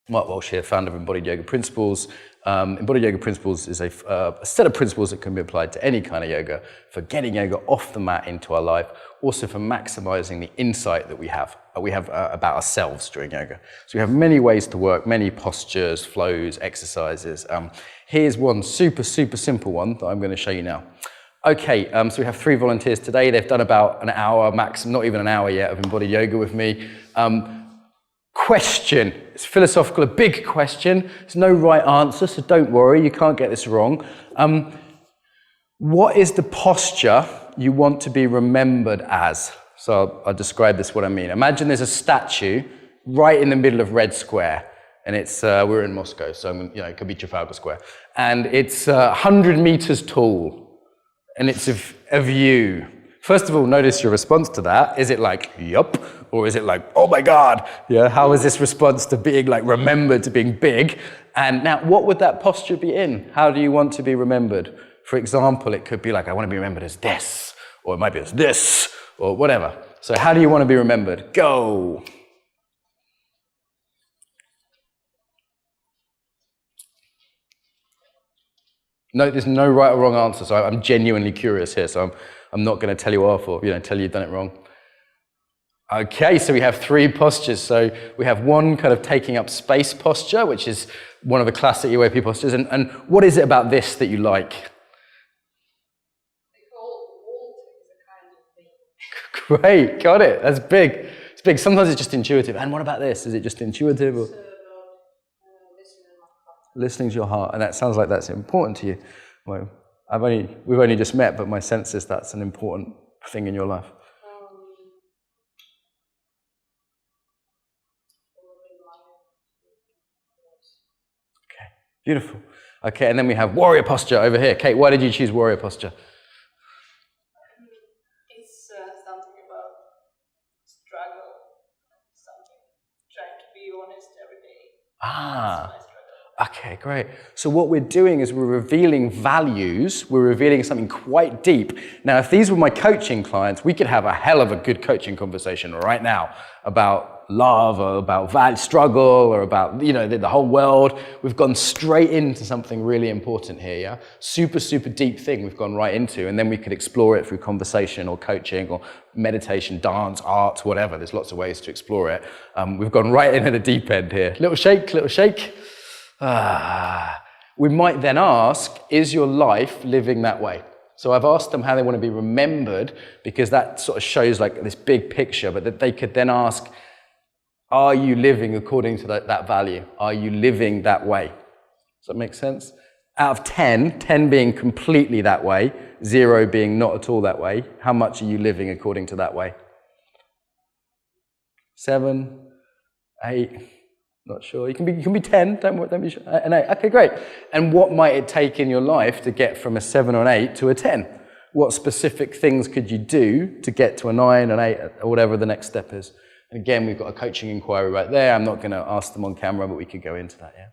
Mark Walsh here, founder of Embodied Yoga Principles. Embodied Yoga Principles is a set of principles that can be applied to any kind of yoga for getting yoga off the mat into our life, also for maximizing the insight that we have about ourselves during yoga. So we have many ways to work, many postures, flows, exercises. Here's one super simple one that I'm going to show you now. Okay, so we have 3 volunteers today. They've done about an hour, maximum, not even an hour yet, of embodied yoga with me. Question. It's philosophical, a big question. There's no right answer, so don't worry, you can't get this wrong. What is the posture you want to be remembered as? So I'll describe this, what I mean. Imagine there's a statue right in the middle of Red Square, and it's, we're in Moscow, so it could be Trafalgar Square. And it's 100 meters tall, and it's a view. First of all, notice your response to that. Is it like, yup? Or is it like, oh my God? Yeah, how is this response to being like remembered, to being big? And now, what would that posture be in? How do you want to be remembered? For example, it could be like, I want to be remembered as this, or it might be as this, or whatever. So how do you want to be remembered? Go. No, there's no right or wrong answer, so I'm genuinely curious here, so I'm not going to tell you off or tell you you've done it wrong. Okay, so we have 3 postures. So we have one kind of taking up space posture, which is one of the classic UAP postures. And what is it about this that you like? The whole vault is a kind of big. Great, got it. That's big. It's big. Sometimes it's just intuitive. And what about this? Is it just intuitive? Or? Listening to your heart. And that sounds like that's important to you. Well, we've only just met, but my sense is that's an important thing in your life. Okay, beautiful. Okay, and then we have warrior posture over here. Kate, why did you choose warrior posture? It's something about struggle, something trying to be honest every day. Okay, great. So what we're doing is we're revealing values, we're revealing something quite deep. Now, if these were my coaching clients, we could have a hell of a good coaching conversation right now about love or about struggle or about, the whole world. We've gone straight into something really important here, yeah? Super deep thing we've gone right into, and then we could explore it through conversation or coaching or meditation, dance, art, whatever. There's lots of ways to explore it. We've gone right in at the deep end here. Little shake, little shake. We might then ask, is your life living that way? So I've asked them how they want to be remembered, because that sort of shows like this big picture, but that they could then ask, are you living according to that value? Are you living that way? Does that make sense? Out of 10, 10 being completely that way, 0 being not at all that way, how much are you living according to that way? 7, 8... Not sure. You can be 10. Don't be sure. An 8. Okay, great. And what might it take in your life to get from a 7 or an 8 to a 10? What specific things could you do to get to a 9, an 8, or whatever the next step is? And again, we've got a coaching inquiry right there. I'm not going to ask them on camera, but we could go into that. Yeah.